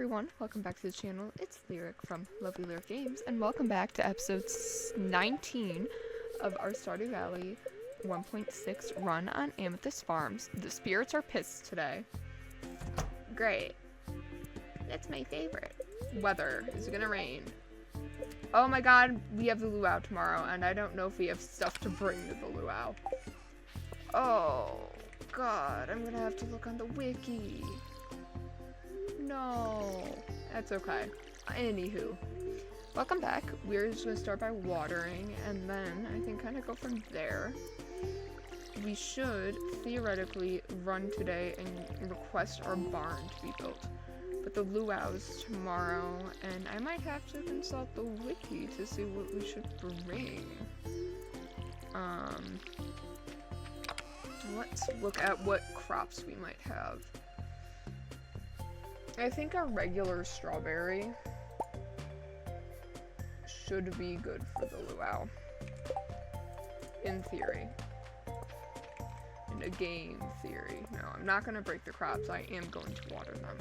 everyone, welcome back to the channel. It's Lyric from Lovely Lyric Games, and welcome back to episode 19 of our Stardew Valley 1.6 run on Amethyst Farms. The spirits are pissed today. Great. That's my favorite. Weather. Is it gonna rain? Oh my god, we have the luau tomorrow, and I don't know if we have stuff to bring to the luau. Oh god, I'm gonna have to look on the wiki. No, that's okay. Anywho, welcome back. We're just gonna start by watering, and then I think kind of go from there. We should theoretically run today and request our barn to be built, but the luau's tomorrow, and I might have to consult the wiki to see what we should bring. Let's look at what crops we might have. I think a regular strawberry should be good for the luau. In theory. In a game theory. No, I'm not going to break the crops. I am going to water them.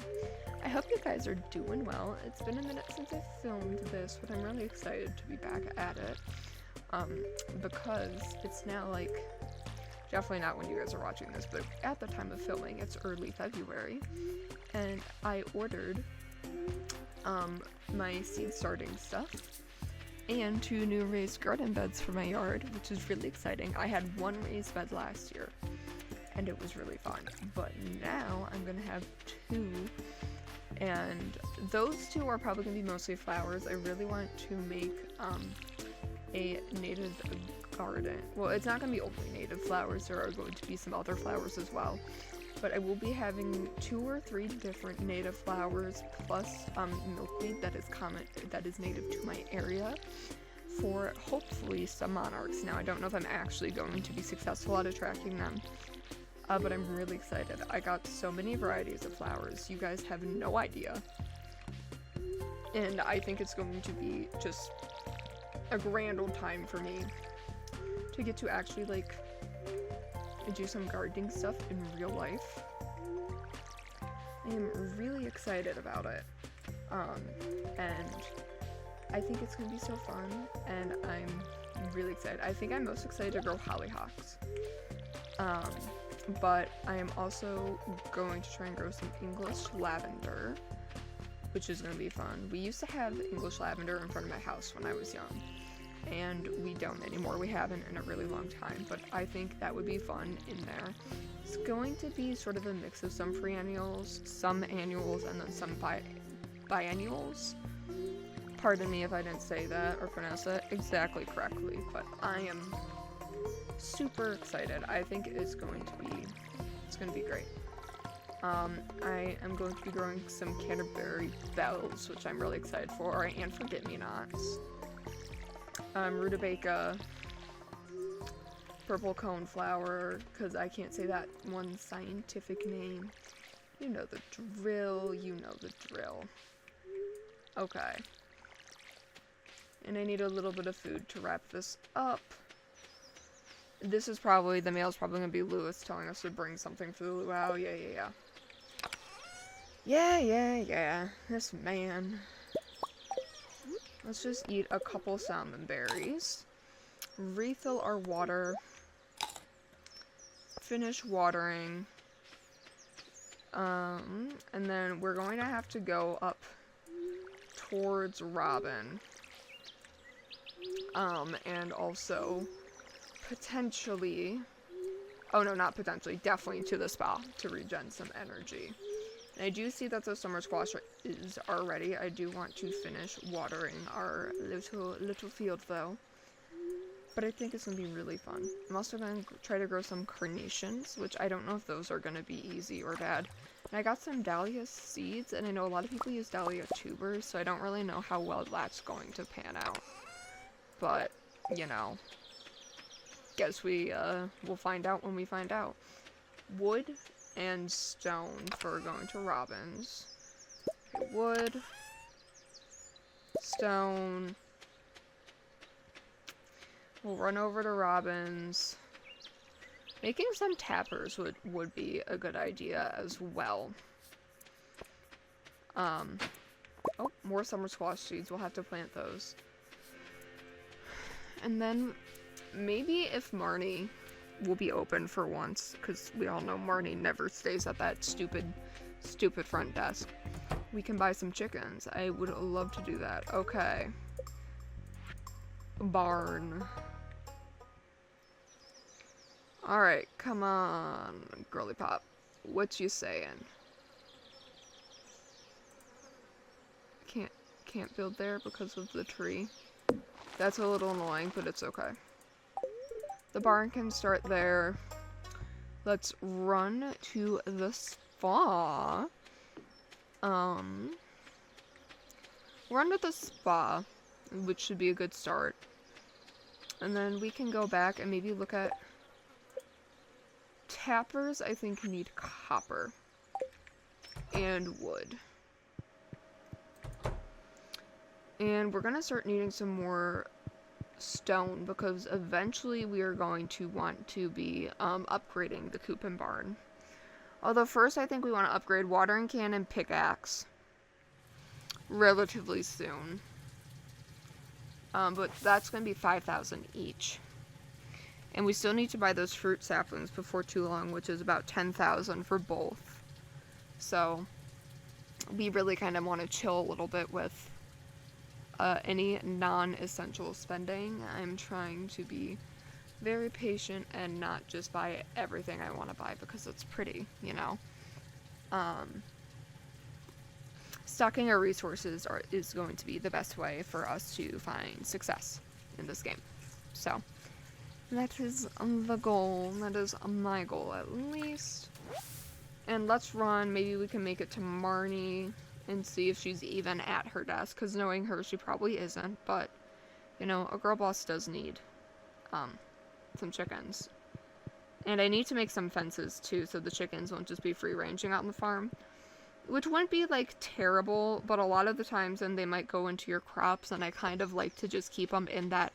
I hope you guys are doing well. It's been a minute since I filmed this, but I'm really excited to be back at it. Because it's now like, definitely not when you guys are watching this, but at the time of filming, it's early February. And I ordered my seed starting stuff and 2 new raised garden beds for my yard, which is really exciting. I had 1 raised bed last year and it was really fun, but now I'm gonna have 2, and those 2 are probably gonna be mostly flowers. I really want to make a native garden. Well, it's not gonna be only native flowers, there are going to be some other flowers as well. But I will be having 2 or 3 different native flowers plus milkweed that is native to my area for hopefully some monarchs. Now I don't know if I'm actually going to be successful at attracting them, but I'm really excited. I got so many varieties of flowers, you guys have no idea. And I think it's going to be just a grand old time for me to get to actually like do some gardening stuff in real life. I am really excited about it, and I think it's gonna be so fun, and I'm really excited. I think I'm most excited to grow hollyhocks, but I am also going to try and grow some English lavender, which is gonna be fun. We used to have English lavender in front of my house when I was young, and we don't anymore. We haven't in a really long time, but I think that would be fun in there. It's going to be sort of a mix of some free annuals, some annuals, and then some biennials. Pardon me if I didn't say that or pronounce that exactly correctly, but I am super excited. I think it's going to be great. I am going to be growing some Canterbury bells, which I'm really excited for, and forget-me-nots. Rutabaga, purple coneflower, because I can't say that one scientific name. You know the drill, Okay. And I need a little bit of food to wrap this up. This is probably, the mail's probably going to be Lewis telling us to bring something for the luau. Yeah, this man. Let's just eat a couple salmon berries, refill our water, finish watering, and then we're going to have to go up towards Robin, and also potentially, oh no, not potentially, definitely to the spa to regen some energy. And I do see that the summer squash is already. I do want to finish watering our little field though. But I think it's going to be really fun. I'm also going to try to grow some carnations, which I don't know if those are going to be easy or bad. And I got some dahlia seeds, and I know a lot of people use dahlia tubers, so I don't really know how well that's going to pan out. But, you know, guess we'll find out when we find out. Wood and stone for going to Robin's. Wood, stone. We'll run over to Robin's. Making some tappers would be a good idea as well. Oh, more summer squash seeds. We'll have to plant those. And then maybe if Marnie will be open for once, because we all know Marnie never stays at that stupid front desk, we can buy some chickens. I would love to do that. Okay. Barn. Alright, come on, girly pop. What you saying? Can't build there because of the tree. That's a little annoying, but it's okay. The barn can start there. Let's run to the spa. Run to the spa, which should be a good start. And then we can go back and maybe look at tappers. I think need copper and wood. And we're gonna start needing some more stone because eventually we are going to want to be upgrading the coop and barn. Although first I think we want to upgrade watering can and pickaxe relatively soon. But that's going to be 5,000 each. And we still need to buy those fruit saplings before too long, which is about 10,000 for both. So we really kind of want to chill a little bit with any non-essential spending. I'm trying to be very patient and not just buy everything I want to buy because it's pretty, you know. Stocking our resources is going to be the best way for us to find success in this game. So that is the goal. That is my goal, at least. And let's run. Maybe we can make it to Marnie and see if she's even at her desk, because knowing her, she probably isn't. But, you know, a girl boss does need some chickens. And I need to make some fences, too, so the chickens won't just be free-ranging out on the farm. Which wouldn't be, like, terrible, but a lot of the times then they might go into your crops, and I kind of like to just keep them in that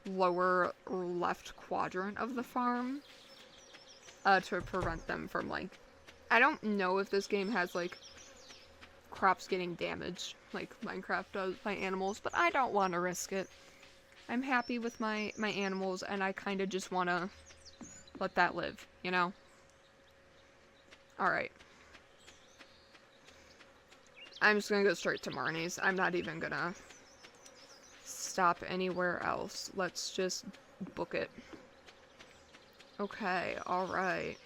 lower left quadrant of the farm to prevent them from, like... I don't know if this game has, like, crops getting damaged, like Minecraft does by animals, but I don't want to risk it. I'm happy with my animals, and I kind of just want to let that live, you know? Alright. I'm just gonna go straight to Marnie's. I'm not even gonna stop anywhere else. Let's just book it. Okay, alright.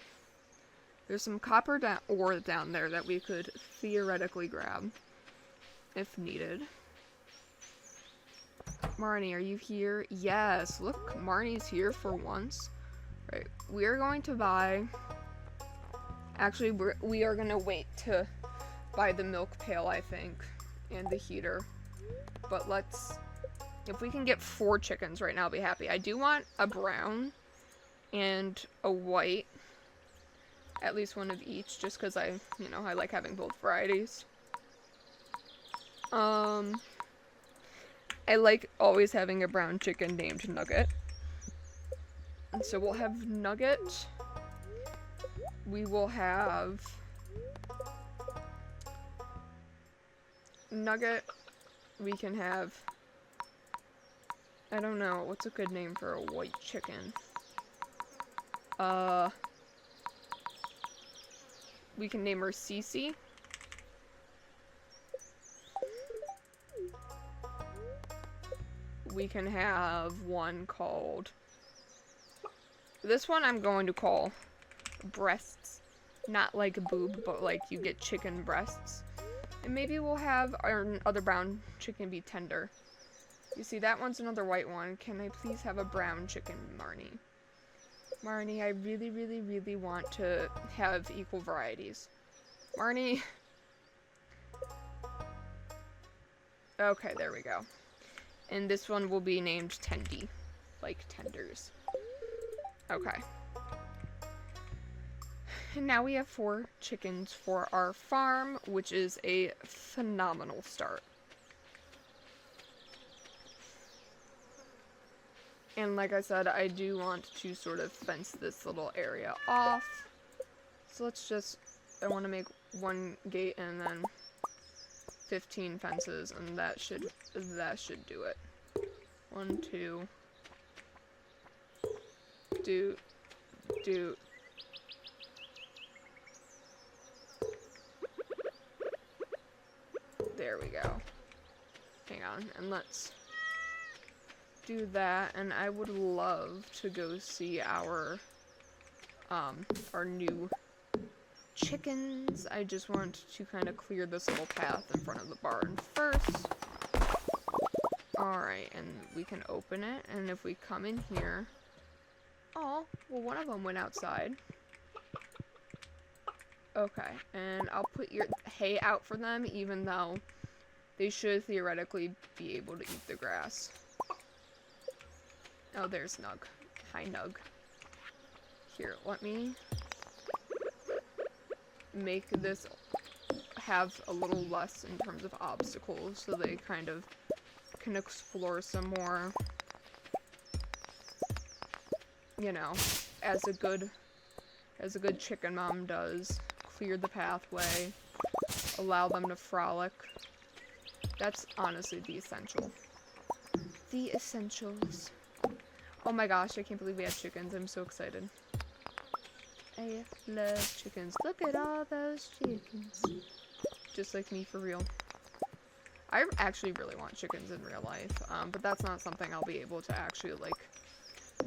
There's some copper ore down there that we could theoretically grab if needed. Marnie, are you here? Yes, look, Marnie's here for once. Right, we are going to buy... Actually, we are going to wait to buy the milk pail, I think, and the heater. But let's... If we can get 4 chickens right now, I'll be happy. I do want a brown and a white. At least one of each, just because I like having both varieties. I like always having a brown chicken named Nugget. And so we'll have Nugget. We will have Nugget. We can have... I don't know, what's a good name for a white chicken? We can name her Cece. We can have one called... This one I'm going to call Breasts. Not like a boob, but like you get chicken breasts. And maybe we'll have our other brown chicken be Tender. You see, that one's another white one. Can I please have a brown chicken, Marnie? Marnie, I really, really, really want to have equal varieties. Marnie. Okay, there we go. And this one will be named Tendy. Like tenders. Okay. And now we have 4 chickens for our farm, which is a phenomenal start. And like I said, I do want to sort of fence this little area off. So let's just, I want to make 1 gate and then 15 fences, and that should do it. 1, 2. Do. There we go. Hang on, and let's do that, and I would love to go see our new chickens. I just want to kind of clear this little path in front of the barn first. Alright, and we can open it, and if we come in here... Oh, well, one of them went outside. Okay, and I'll put your hay out for them, even though they should theoretically be able to eat the grass. Oh, there's Nug. Hi, Nug. Here, let me make this have a little less in terms of obstacles, so they kind of can explore some more, you know, as a good chicken mom does. Clear the pathway, allow them to frolic. That's honestly the essential. The essentials. Oh my gosh, I can't believe we have chickens. I'm so excited. I love chickens. Look at all those chickens. Just like me, for real. I actually really want chickens in real life, but that's not something I'll be able to actually, like,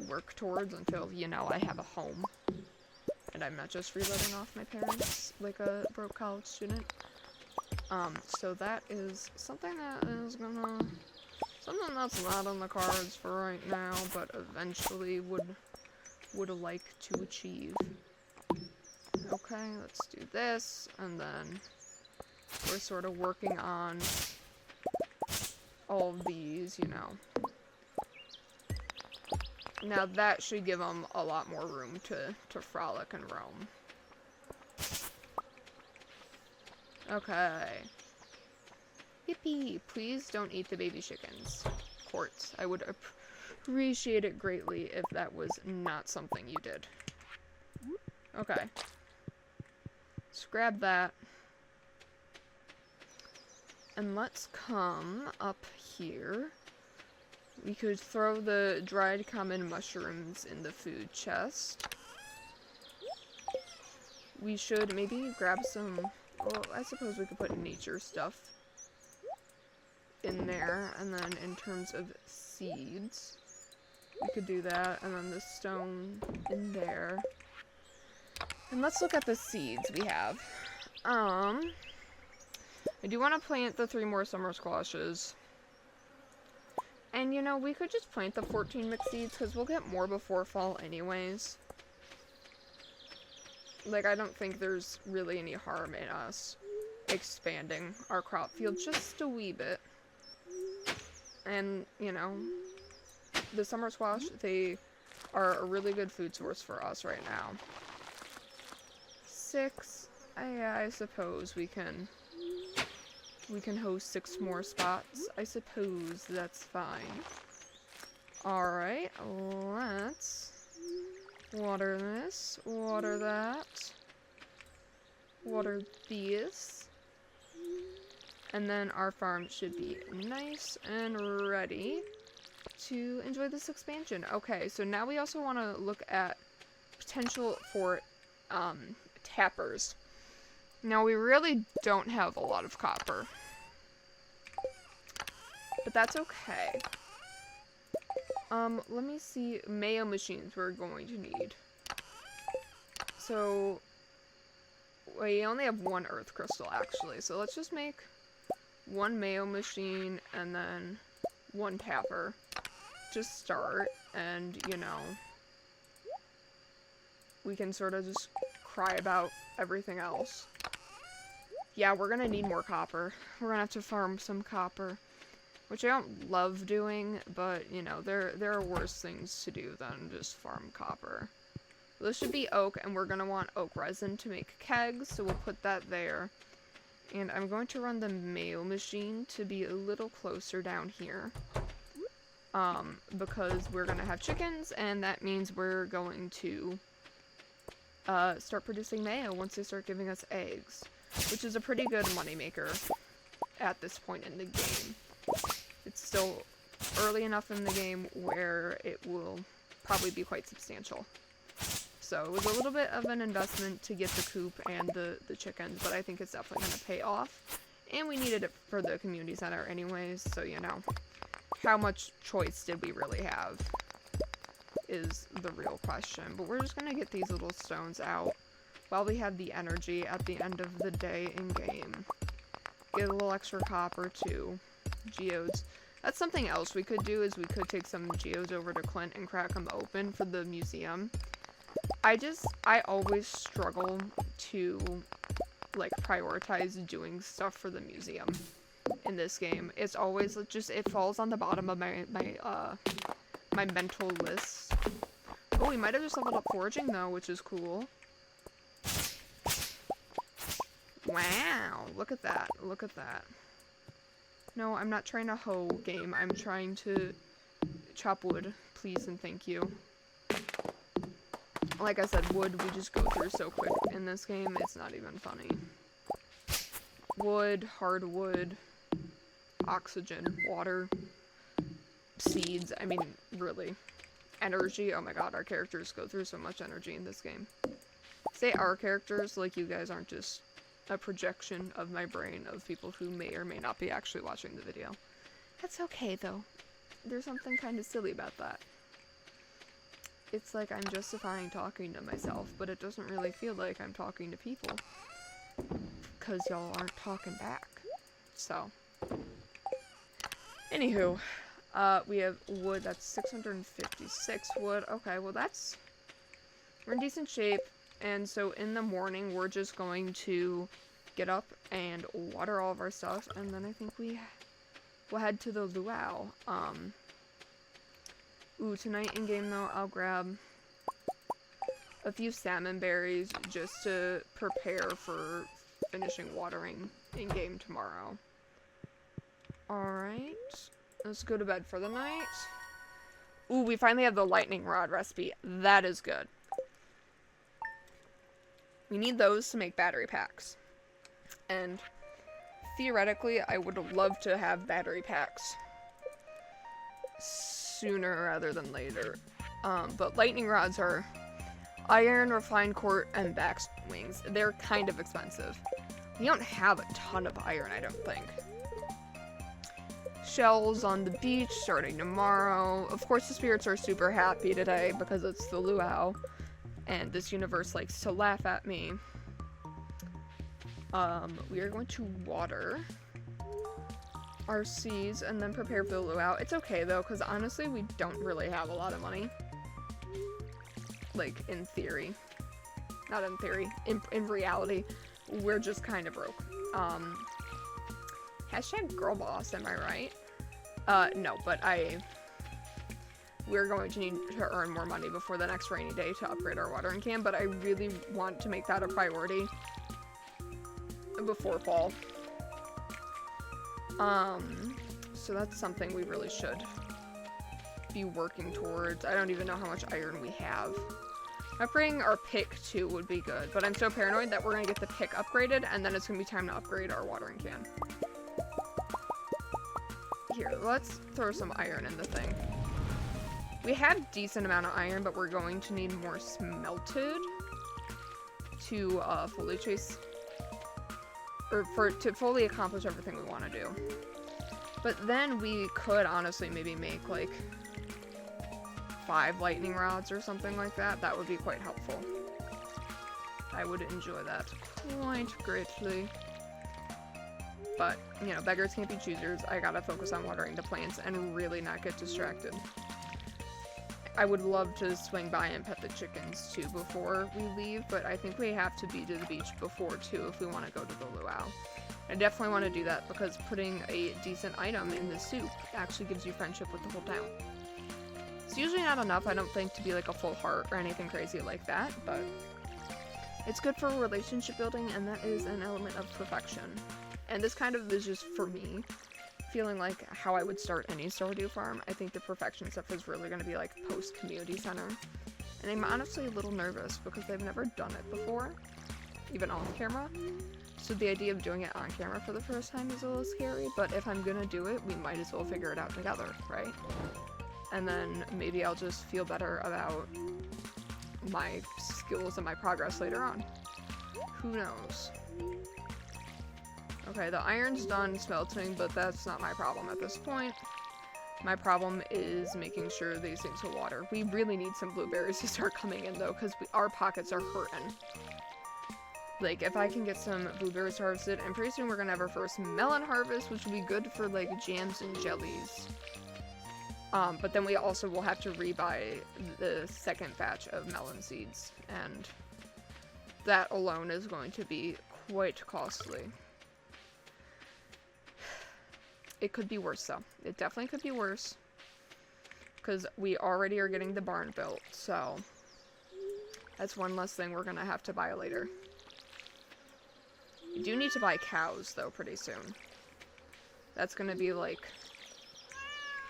work towards until, you know, I have a home. And I'm not just reliving off my parents like a broke college student. So that is something that is something that's not on the cards for right now, but eventually would like to achieve. Okay, let's do this, and then we're sort of working on all of these, you know. Now that should give them a lot more room to frolic and roam. Okay. Yippee! Please don't eat the baby chickens. Quartz. I would appreciate it greatly if that was not something you did. Okay. Let's grab that. And let's come up here. We could throw the dried common mushrooms in the food chest. We should maybe grab some, well, I suppose we could put nature stuff in there. And then in terms of seeds, we could do that. And then the stone in there. And let's look at the seeds we have. I do want to plant the 3 more summer squashes. And, you know, we could just plant the 14 mixed seeds, because we'll get more before fall anyways. Like, I don't think there's really any harm in us expanding our crop field just a wee bit. And, you know, the summer squash, they are a really good food source for us right now. 6, I suppose we can host 6 more spots. I suppose that's fine. Alright, let's water this, water that, water these, and then our farm should be nice and ready to enjoy this expansion. Okay, so now we also want to look at potential for tappers. Now, we really don't have a lot of copper, but that's okay. Let me see. Mayo machines we're going to need. So, we only have 1 earth crystal, actually, so let's just make 1 mayo machine and then 1 tapper to start, and, you know, we can sort of just cry about everything else. Yeah, we're gonna need more copper. We're gonna have to farm some copper, which I don't love doing, but, you know, there are worse things to do than just farm copper. This should be oak, and we're gonna want oak resin to make kegs, so we'll put that there. And I'm going to run the mayo machine to be a little closer down here, because we're gonna have chickens, and that means we're going to start producing mayo once they start giving us eggs, which is a pretty good moneymaker. at this point in the game. It's still early enough in the game where it will probably be quite substantial. So it was a little bit of an investment to get the coop and the chickens, but I think it's definitely going to pay off. And we needed it for the community center anyways, so you know, how much choice did we really have is the real question. But we're just going to get these little stones out while we have the energy at the end of the day in game. Get a little extra copper too. Geodes. That's something else we could do, is we could take some geodes over to Clint and crack them open for the museum. I always struggle to, like, prioritize doing stuff for the museum in this game. It's always just, it falls on the bottom of my mental list. Oh, we might have just leveled up foraging though, which is cool. Wow, look at that, look at that. No, I'm not trying to hoe game, I'm trying to chop wood, please and thank you. Like I said, wood we just go through so quick in this game, it's not even funny. Wood, hardwood, oxygen, water, seeds, I mean, really. Energy, oh my god, our characters go through so much energy in this game. Say our characters, like you guys aren't just a projection of my brain of people who may or may not be actually watching the video. That's okay though. There's something kind of silly about that. It's like I'm justifying talking to myself, but it doesn't really feel like I'm talking to people. Because y'all aren't talking back. So. Anywho. We have wood, that's 656 wood. Okay, well we're in decent shape. And so in the morning, we're just going to get up and water all of our stuff. And then I think we'll head to the luau. Ooh, tonight in game though, I'll grab a few salmon berries just to prepare for finishing watering in game tomorrow. Alright, let's go to bed for the night. Ooh, we finally have the lightning rod recipe. That is good. We need those to make battery packs. And theoretically, I would love to have battery packs sooner rather than later. But lightning rods are iron, refined quartz, and back wings. They're kind of expensive. We don't have a ton of iron, I don't think. Shells on the beach starting tomorrow. Of course, the spirits are super happy today because it's the luau. And this universe likes to laugh at me. We are going to water our seeds and then prepare for the luau. It's okay though, because honestly, we don't really have a lot of money. Like, in theory. Not in theory. In reality, we're just kind of broke. Hashtag girl boss, am I right? No, but we're going to need to earn more money before the next rainy day to upgrade our watering can, but I really want to make that a priority before fall. So that's something we really should be working towards. I don't even know how much iron we have. Upgrading our pick too would be good, but I'm so paranoid that we're gonna get the pick upgraded and then it's gonna be time to upgrade our watering can. Here, let's throw some iron in the thing. We have decent amount of iron, but we're going to need more smelted to fully chase, or to fully accomplish everything we want to do. But then we could honestly maybe make like 5 lightning rods or something like that. That would be quite helpful. I would enjoy that quite greatly. But, you know, beggars can't be choosers. I gotta focus on watering the plants and really not get distracted. I would love to swing by and pet the chickens too before we leave, but I think we have to be to the beach before too if we want to go to the luau. I definitely want to do that because putting a decent item in the soup actually gives you friendship with the whole town. It's usually not enough, I don't think, to be like a full heart or anything crazy like that, but it's good for relationship building, and that is an element of perfection. And this kind of is just for me, feeling like how I would start any Stardew farm. I think the perfection stuff is really going to be like post-community center. And I'm honestly a little nervous because I've never done it before, even off camera. So the idea of doing it on camera for the first time is a little scary, but if I'm gonna do it, we might as well figure it out together, right? And then maybe I'll just feel better about my skills and my progress later on. Who knows? Okay, the iron's done smelting, but that's not my problem at this point. My problem is making sure these things will water. We really need some blueberries to start coming in, though, because our pockets are hurting. Like, if I can get some blueberries harvested, and pretty soon we're gonna have our first melon harvest, which will be good for, like, jams and jellies. But then we also will have to rebuy the second batch of melon seeds, and that alone is going to be quite costly. It could be worse, though. It definitely could be worse. Because we already are getting the barn built, so that's one less thing we're gonna have to buy later. We do need to buy cows, though, pretty soon. That's gonna be, like,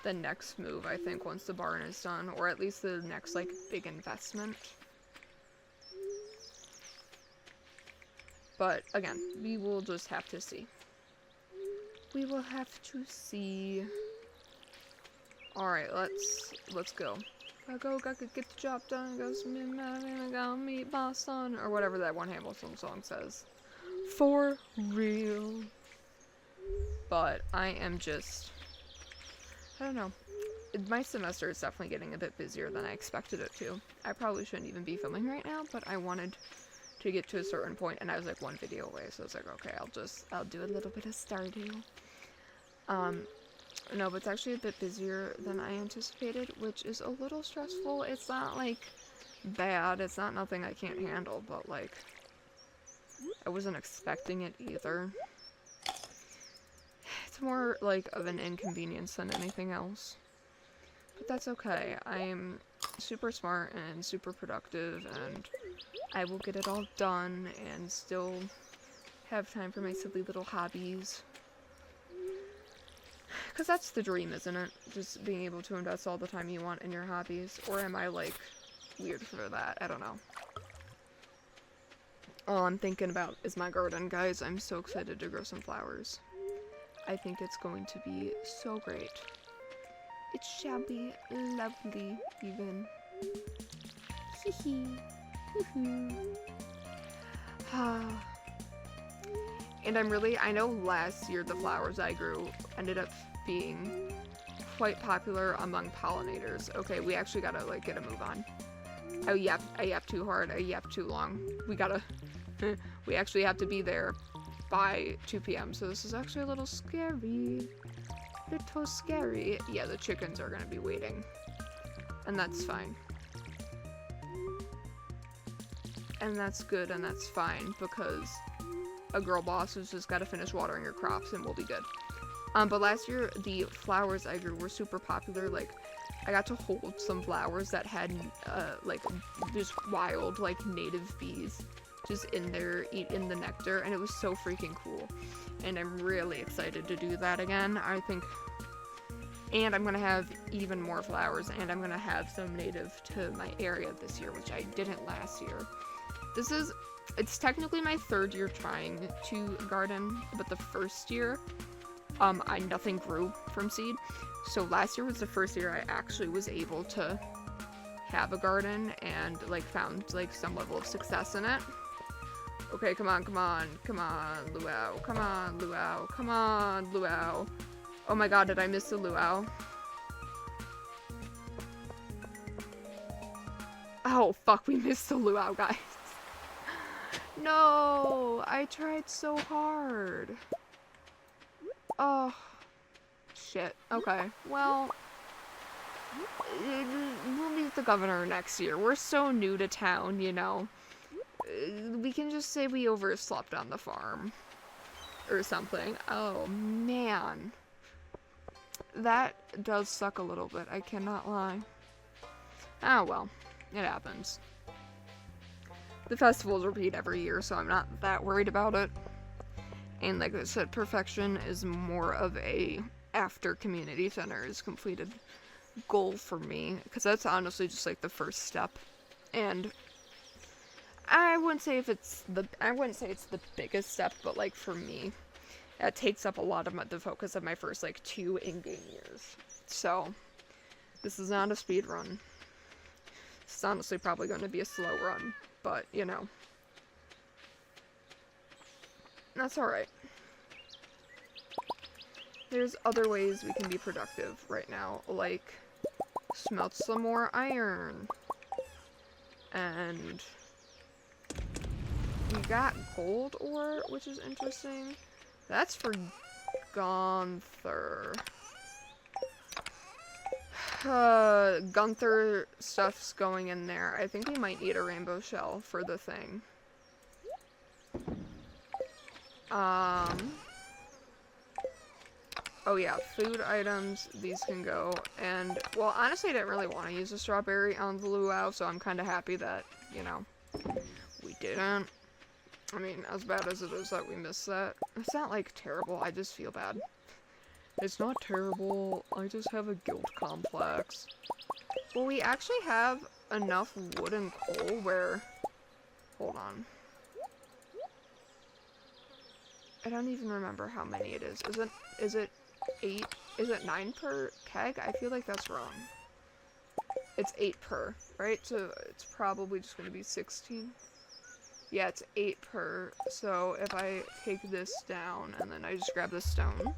the next move, I think, once the barn is done. Or at least the next, like, big investment. But, again, we will just have to see. We will have to see. Alright, let's go. Gotta get the job done. Gotta meet my son. Or whatever that one Hamilton song says. For real. But I am just, I don't know. My semester is definitely getting a bit busier than I expected it to. I probably shouldn't even be filming right now, but I wanted to get to a certain point, and I was like one video away, so I was like, okay, I'll do a little bit of Stardew. No, but it's actually a bit busier than I anticipated, which is a little stressful. It's not, like, bad. It's not nothing I can't handle, but, like, I wasn't expecting it either. It's more, like, of an inconvenience than anything else. But that's okay. I'm super smart and super productive, and I will get it all done and still have time for my silly little hobbies. Because that's the dream, isn't it? Just being able to invest all the time you want in your hobbies. Or am I, like, weird for that? I don't know. All I'm thinking about is my garden, guys. I'm so excited to grow some flowers. I think it's going to be so great. It shall be lovely, even. Hee hee. And I know last year the flowers I grew ended up being quite popular among pollinators. Okay, we actually gotta, like, get a move on. I yapped too hard, I yapped too long. We actually have to be there by 2 p.m. So this is actually a little scary. Little scary. Yeah, the chickens are gonna be waiting. And that's fine. And that's good and that's fine, because a girl boss has just gotta finish watering her crops and we'll be good. But last year, the flowers I grew were super popular. Like, I got to hold some flowers that had, like, just wild, like, native bees just in there, eating the nectar, and it was so freaking cool. And I'm really excited to do that again, I think. And I'm gonna have even more flowers, and I'm gonna have some native to my area this year, which I didn't last year. It's technically my 3rd year trying to garden, but the first year, nothing grew from seed. So last year was the first year I actually was able to have a garden and, like, found, like, some level of success in it. Okay, come on, luau. Come on, luau. Oh my god, did I miss the luau? Oh, fuck, we missed the luau, guys. No, I tried so hard. Oh, shit. Okay, well, we'll meet the governor next year. We're so new to town, you know. We can just say we overslept on the farm. Or something. Oh, man. That does suck a little bit, I cannot lie. Oh, well. It happens. The festivals repeat every year, so I'm not that worried about it. And like I said, perfection is more of a after community center is completed goal for me, because that's honestly just like the first step. And I wouldn't say it's the biggest step, but like for me, it takes up a lot of the focus of my first like 2 in-game years. So this is not a speed run. It's honestly probably going to be a slow run, but you know, that's alright. There's other ways we can be productive right now, like smelt some more iron. And we got gold ore, which is interesting. That's for Gunther. Gunther stuff's going in there. I think we might need a rainbow shell for the thing. Oh yeah, food items, these can go. And, well, honestly, I didn't really want to use a strawberry on the luau, so I'm kind of happy that, you know, we didn't. I mean, as bad as it is that we missed that, it's not, like, terrible. I just feel bad. It's not terrible. I just have a guilt complex. Well, we actually have enough wood and coal where... Hold on. I don't even remember how many it is. Is it 8? Is it 9 per keg? I feel like that's wrong. It's 8 per, right? So it's probably just going to be 16. Yeah, it's 8 per. So if I take this down and then I just grab the stone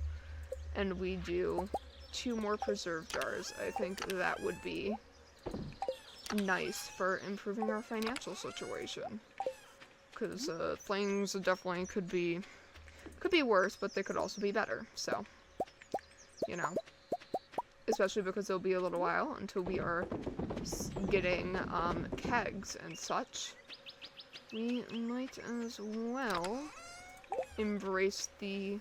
and we do 2 more preserve jars, I think that would be nice for improving our financial situation. Because things definitely could be worse, but they could also be better. So, you know, especially because it'll be a little while until we are getting kegs and such. We might as well embrace the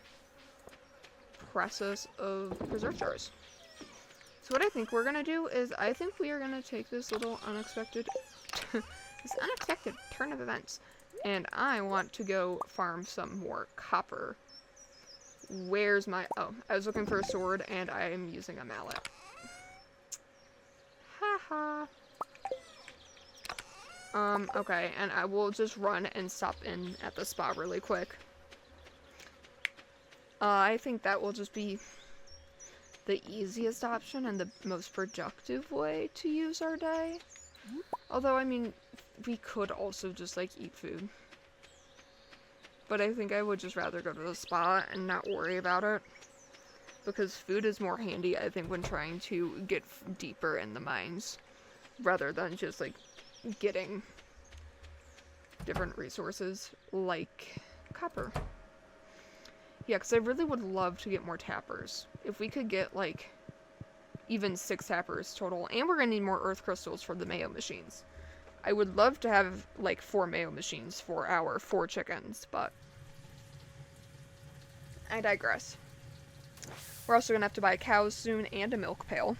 process of preserve jars. So what I think we're gonna do is I think we are gonna take this little unexpected turn of events, and I want to go farm some more copper. Where's my... Oh, I was looking for a sword, and I am using a mallet. Haha. Okay, and I will just run and stop in at the spa really quick. I think that will just be the easiest option and the most productive way to use our day. Although, I mean, we could also just, like, eat food. But I think I would just rather go to the spa and not worry about it. Because food is more handy, I think, when trying to get deeper in the mines. Rather than just, like, getting different resources, like copper. Yeah, because I really would love to get more tappers. If we could get, like, even 6 tappers total. And we're going to need more earth crystals for the mayo machines. I would love to have, like, 4 mayo machines for our 4 chickens, but I digress. We're also going to have to buy cows soon and a milk pail.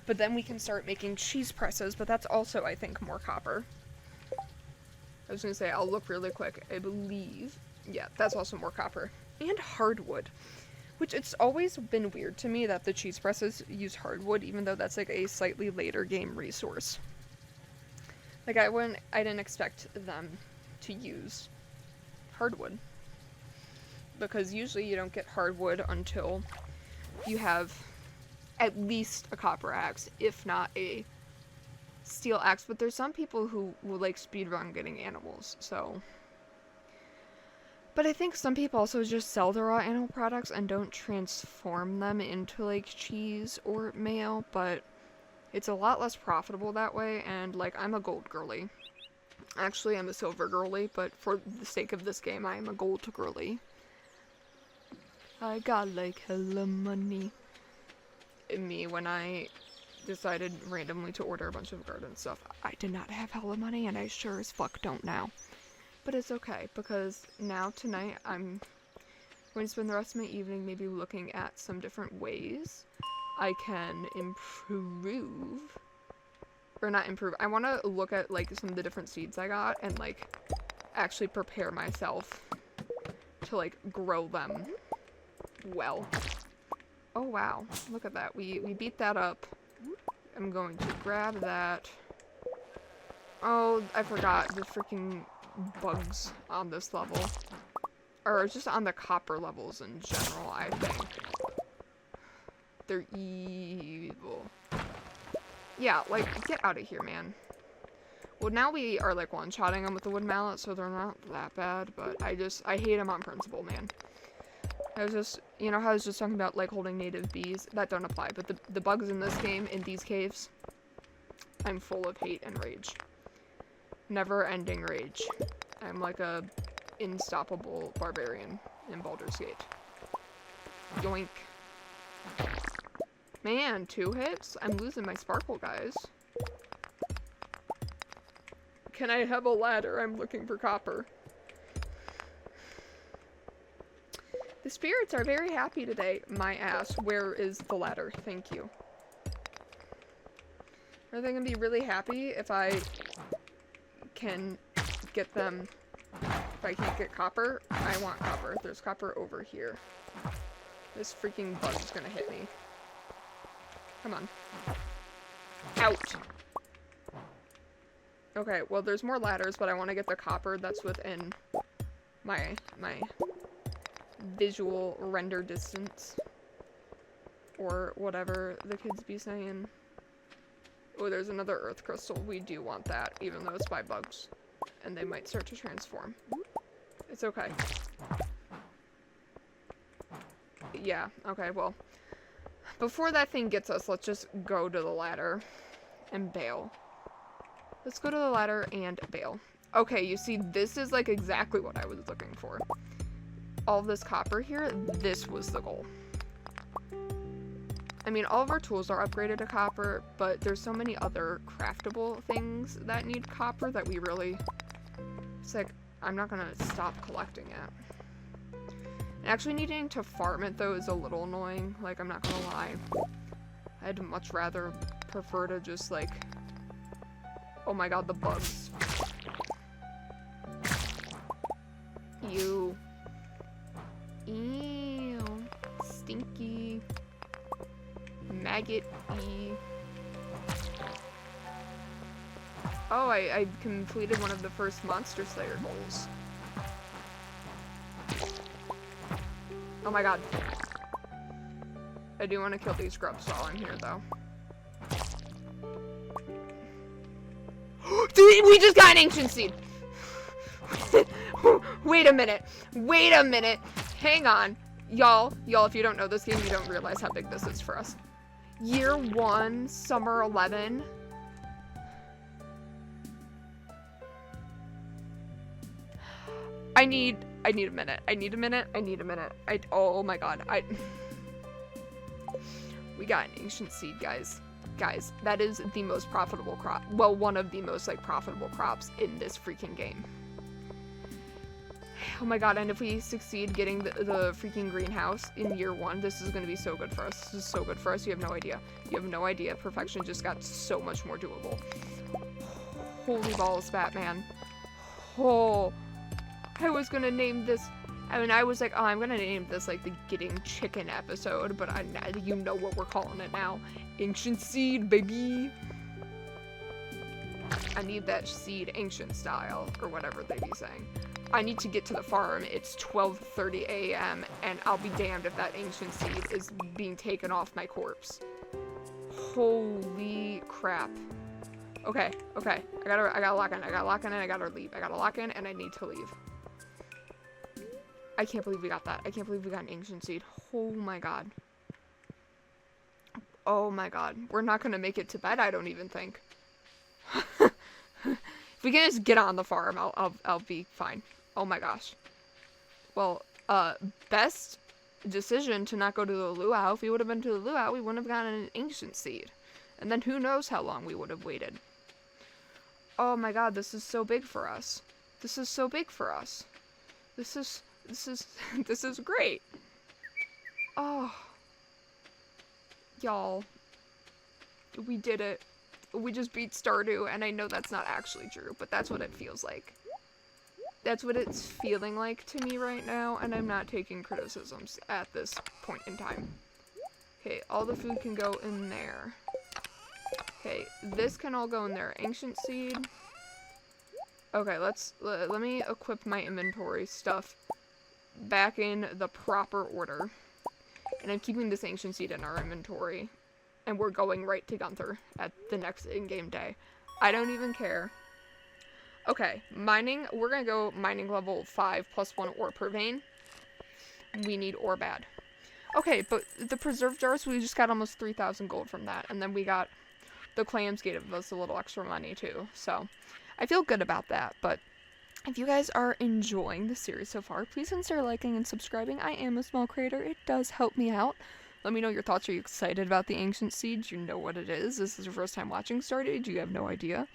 But then we can start making cheese presses, but that's also, I think, more copper. I was going to say, I'll look really quick. I believe, yeah, that's also more copper. And hardwood. Which, it's always been weird to me that the cheese presses use hardwood, even though that's, like, a slightly later game resource. Like, I didn't expect them to use hardwood. Because usually you don't get hardwood until you have at least a copper axe, if not a steel axe. But there's some people who will, like, speedrun getting animals, so... But I think some people also just sell the raw animal products and don't transform them into, like, cheese or mayo, but it's a lot less profitable that way, and, like, I'm a gold girly. Actually, I'm a silver girly, but for the sake of this game, I am a gold girly. I got, like, hella money. Me, when I decided randomly to order a bunch of garden stuff, I did not have hella money, and I sure as fuck don't now. But it's okay, because now, tonight, I'm going to spend the rest of my evening maybe looking at some different ways I can improve, or not improve, I want to look at, like, some of the different seeds I got, and, like, actually prepare myself to, like, grow them well. Oh, wow, look at that, we beat that up. I'm going to grab that. Oh, I forgot. The freaking bugs on this level. Or just on the copper levels in general, I think. They're evil. Yeah, like, get out of here, man. Well, now we are, like, one-shotting them with the wood mallet, so they're not that bad, but I hate them on principle, man. I was just, you know how I was just talking about, like, holding native bees? That don't apply, but the bugs in this game, in these caves, I'm full of hate and rage. Never-ending rage. I'm like a unstoppable barbarian in Baldur's Gate. Yoink. Man, 2 hits? I'm losing my sparkle, guys. Can I have a ladder? I'm looking for copper. The spirits are very happy today. My ass. Where is the ladder? Thank you. Are they gonna be really happy if I can get them? If I can't get copper? I want copper. There's copper over here. This freaking bug is gonna hit me. Come on. Out! Okay, well there's more ladders, but I want to get the copper that's within my visual render distance. Or whatever the kids be saying. Oh, there's another earth crystal. We do want that, even though it's by bugs. And they might start to transform. It's okay. Yeah, okay, well. Before that thing gets us, let's just go to the ladder and bail. Let's go to the ladder and bail. Okay, you see, this is like exactly what I was looking for. All this copper here, this was the goal. I mean, all of our tools are upgraded to copper, but there's so many other craftable things that need copper that we really... It's like, I'm not gonna stop collecting it. And actually needing to farm it, though, is a little annoying. Like, I'm not gonna lie. I'd much rather prefer to just, like... Oh my god, the bugs. Ew. Ew. Stinky. Maggot-y. Oh, I completed one of the first Monster Slayer goals. Oh my god. I do want to kill these grubs while I'm here, though. We just got an ancient seed! Wait a minute. Wait a minute. Hang on. Y'all, if you don't know this game, you don't realize how big this is for us. Year 1, Summer 11. I need a minute. I need a minute. Oh my god. We got an ancient seed, guys. Guys, that is the most profitable crop. Well, one of the most, like, profitable crops in this freaking game. Oh my god, and if we succeed getting the freaking greenhouse in year 1, this is gonna be so good for us. This is so good for us, you have no idea. You have no idea. Perfection just got so much more doable. Holy balls, Batman. Oh, I was gonna name this... I mean, I was like, oh, I'm gonna name this, like, the Getting Chicken episode, but you know what we're calling it now. Ancient Seed, baby! I need that seed ancient style, or whatever they be saying. I need to get to the farm. It's 12:30 a.m., and I'll be damned if that ancient seed is being taken off my corpse. Holy crap. Okay. I gotta lock in, and I gotta leave. I gotta lock in, and I need to leave. I can't believe we got that. I can't believe we got an ancient seed. Oh my god. Oh my god. We're not gonna make it to bed, I don't even think. If we can just get on the farm, I'll be fine. Oh my gosh. Well, best decision to not go to the luau. If we would have been to the luau, we wouldn't have gotten an ancient seed. And then who knows how long we would have waited. Oh my god, this is so big for us. This is so big for us. This is great. Oh. Y'all. We did it. We just beat Stardew, and I know that's not actually true, but that's what it feels like. That's what it's feeling like to me right now, and I'm not taking criticisms at this point in time. Okay, all the food can go in there. Okay, this can all go in there. Ancient seed. Okay, let me equip my inventory stuff back in the proper order. And I'm keeping this ancient seed in our inventory. And we're going right to Gunther at the next in-game day. I don't even care. Okay, mining. We're gonna go mining level 5 plus 1 ore per vein. We need ore bad. Okay, but the preserve jars, we just got almost 3,000 gold from that. And then we got the clams gave us a little extra money too. So I feel good about that. But if you guys are enjoying the series so far, please consider liking and subscribing. I am a small creator. It does help me out. Let me know your thoughts. Are you excited about the Ancient Seed? Do you know what it is? This is your first time watching Stardew? Do you have no idea?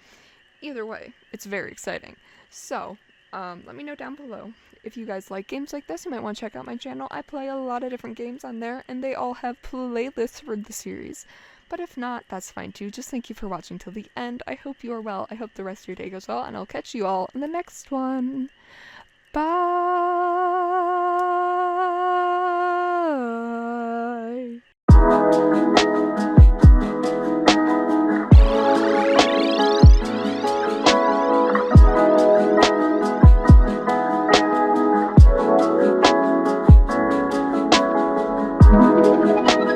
Either way, it's very exciting. So, let me know down below. If you guys like games like this, you might want to check out my channel. I play a lot of different games on there, and they all have playlists for the series. But if not, that's fine too. Just thank you for watching till the end. I hope you are well. I hope the rest of your day goes well, and I'll catch you all in the next one. Bye!